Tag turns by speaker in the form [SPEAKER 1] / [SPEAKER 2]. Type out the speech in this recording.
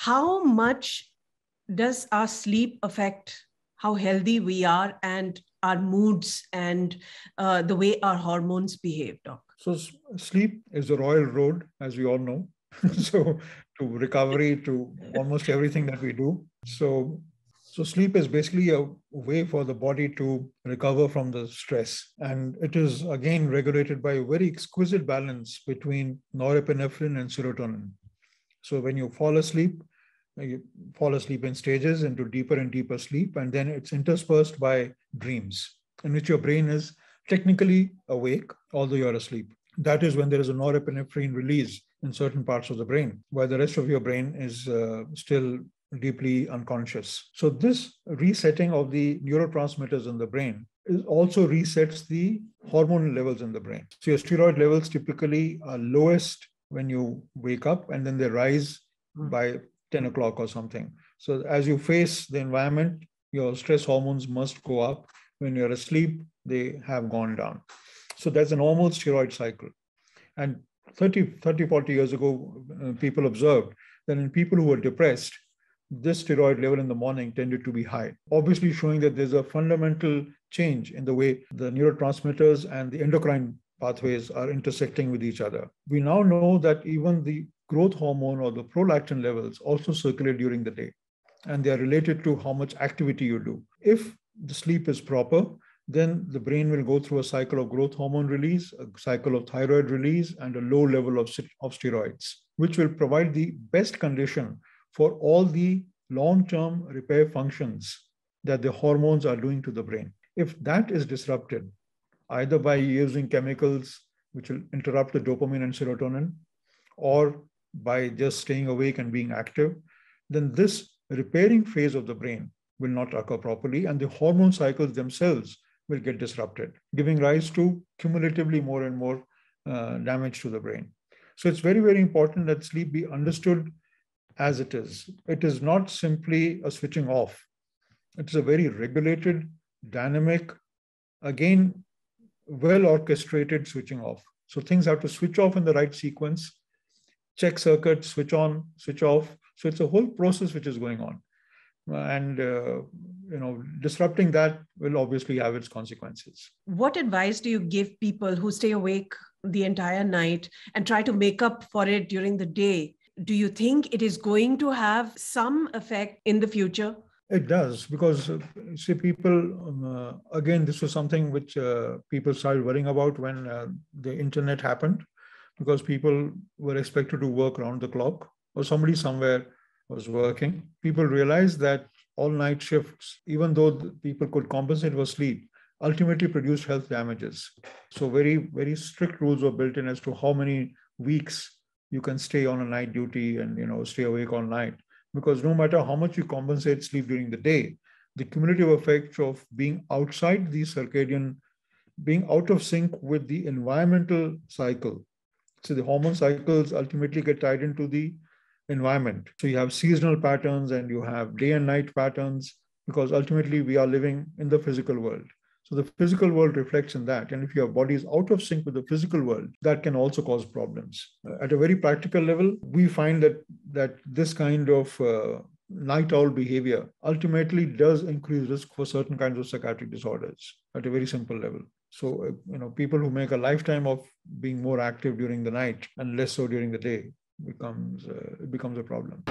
[SPEAKER 1] how much does our sleep affect how healthy we are and our moods and the way our hormones behave, Doc?
[SPEAKER 2] So sleep is the royal road, as we all know. So to recovery, to almost everything that we do. So sleep is basically a way for the body to recover from the stress. And it is, again, regulated by a very exquisite balance between norepinephrine and serotonin. So when you fall asleep in stages into deeper and deeper sleep, and then it's interspersed by dreams in which your brain is technically awake, although you're asleep. That is when there is a norepinephrine release in certain parts of the brain, while the rest of your brain is still deeply unconscious. So this resetting of the neurotransmitters in the brain also resets the hormone levels in the brain. So your steroid levels typically are lowest when you wake up, and then they rise by 10 o'clock or something. So as you face the environment, your stress hormones must go up. When you're asleep, they have gone down. So that's a normal steroid cycle. And 40 years ago, people observed that in people who were depressed, this steroid level in the morning tended to be high, obviously showing that there's a fundamental change in the way the neurotransmitters and the endocrine pathways are intersecting with each other. We now know that even the growth hormone or the prolactin levels also circulate during the day, and they are related to how much activity you do. If the sleep is proper, then the brain will go through a cycle of growth hormone release, a cycle of thyroid release, and a low level of steroids, which will provide the best condition for all the long-term repair functions that the hormones are doing to the brain. If that is disrupted, either by using chemicals which will interrupt the dopamine and serotonin, or by just staying awake and being active, then this repairing phase of the brain will not occur properly, and the hormone cycles themselves will get disrupted, giving rise to cumulatively more and more damage to the brain. So it's very, very important that sleep be understood as it is. It is not simply a switching off. It's a very regulated, dynamic, again, well-orchestrated switching off. So things have to switch off in the right sequence, check circuits, switch on, switch off. So it's a whole process which is going on. And, disrupting that will obviously have its consequences.
[SPEAKER 1] What advice do you give people who stay awake the entire night and try to make up for it during the day? Do you think it is going to have some effect in the future?
[SPEAKER 2] It does, because see, people, again, this was something which people started worrying about when the internet happened, because people were expected to work around the clock, or somebody somewhere was working. People realized that all night shifts, even though people could compensate for sleep, ultimately produced health damages. So very, very strict rules were built in as to how many weeks you can stay on a night duty and stay awake all night. Because no matter how much you compensate sleep during the day, the cumulative effect of being outside the circadian, being out of sync with the environmental cycle. So the hormone cycles ultimately get tied into the environment. So you have seasonal patterns and you have day and night patterns, because ultimately we are living in the physical world. So the physical world reflects in that. And if your body is out of sync with the physical world, that can also cause problems. At a very practical level, we find that this kind of night owl behavior ultimately does increase risk for certain kinds of psychiatric disorders at a very simple level. So, people who make a lifetime of being more active during the night and less so during the day becomes a problem.